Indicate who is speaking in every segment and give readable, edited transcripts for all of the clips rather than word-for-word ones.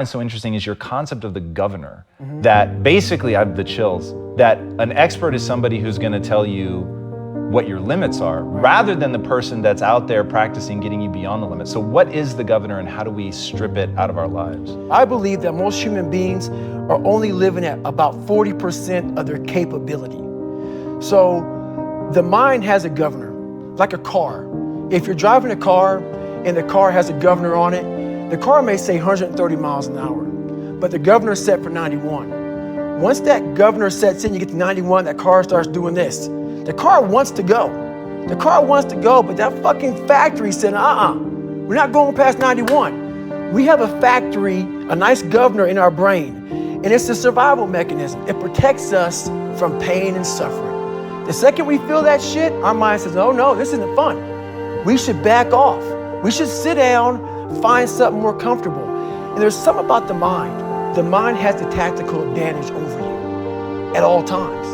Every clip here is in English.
Speaker 1: What's so interesting is your concept of the governor, that basically, I have the chills, that an expert is somebody who's going to tell you what your limits are, rather than the person that's out there practicing getting you beyond the limits. So what is the governor, and how do we strip it out of our lives?
Speaker 2: I believe that most human beings are only living at about 40% of their capability. So the mind has a governor, like a car. If you're driving a car and the car has a governor on it, the car may say 130 miles an hour, but the governor is set for 91. Once that governor sets in, you get to 91, that car starts doing this. The car wants to go. The car wants to go, but that fucking factory said, we're not going past 91. We have a factory, a nice governor in our brain, and it's a survival mechanism. It protects us from pain and suffering. The second we feel that shit, our mind says, oh no, this isn't fun. We should back off. We should sit down, find something more comfortable. And there's something about the mind. The mind has the tactical advantage over you at all times.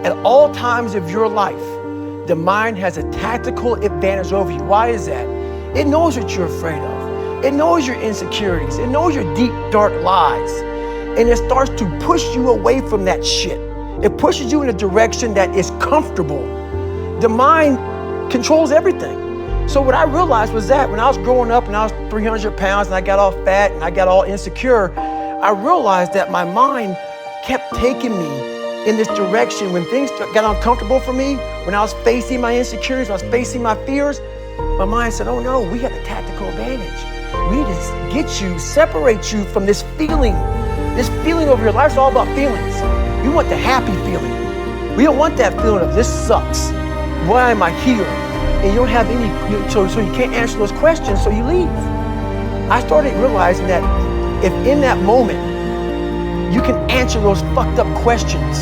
Speaker 2: At all times of your life, the mind has a tactical advantage over you. Why is that? It knows what you're afraid of. It knows your insecurities. It knows your deep, dark lies. And it starts to push you away from that shit. It pushes you in a direction that is comfortable. The mind controls everything. So what I realized was that when I was growing up and I was 300 pounds and I got all fat and I got all insecure, I realized that my mind kept taking me in this direction. When things got uncomfortable for me, when I was facing my insecurities, when I was facing my fears, my mind said, oh no, we have a tactical advantage. We need to get you, separate you from this feeling over your life. It's all about feelings. We want the happy feeling. We don't want that feeling of this sucks. Why am I here? And you don't have any, so you can't answer those questions, so you leave. I started realizing that if in that moment, you can answer those fucked up questions,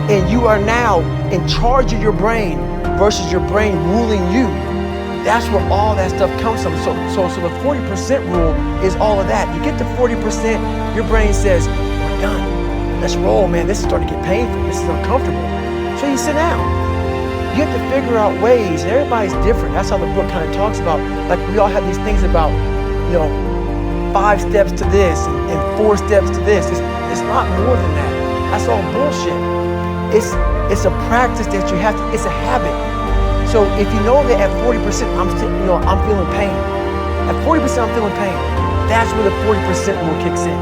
Speaker 2: and you are now in charge of your brain versus your brain ruling you, that's where all that stuff comes from. So the 40% rule is all of that. You get to 40%, your brain says, we're done. Let's roll, man. This is starting to get painful. This is uncomfortable. So you sit down. You have to figure out ways, and everybody's different. That's how the book kind of talks about, like we all have these things about, 5 steps to this and 4 steps to this. It's not more than that. That's all bullshit. It's a practice that you have to, it's a habit. So if you know that at 40%, I'm feeling pain. At 40% I'm feeling pain. That's where the 40% rule kicks in.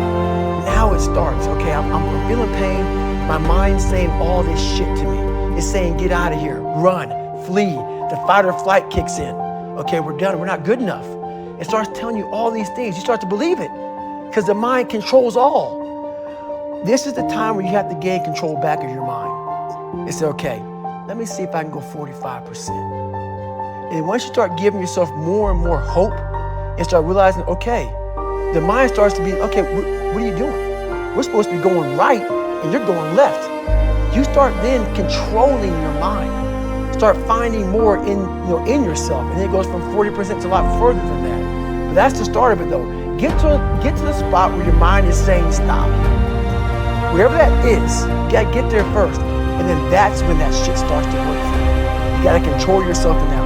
Speaker 2: Now it starts, okay, I'm feeling pain. My mind's saying all this shit to me. It's saying, get out of here, run, flee. The fight or flight kicks in. Okay, we're done, we're not good enough. It starts telling you all these things. You start to believe it because the mind controls all. This is the time where you have to gain control back of your mind. It's okay, let me see if I can go 45%. And once you start giving yourself more and more hope and start realizing, okay, the mind starts to be, okay, what are you doing? We're supposed to be going right and you're going left. You start then controlling your mind. Start finding more in yourself, and then it goes from 40% to a lot further than that. But that's the start of it, though. Get to the spot where your mind is saying stop. Wherever that is, you gotta get there first, and then that's when that shit starts to work for you. You gotta control yourself in that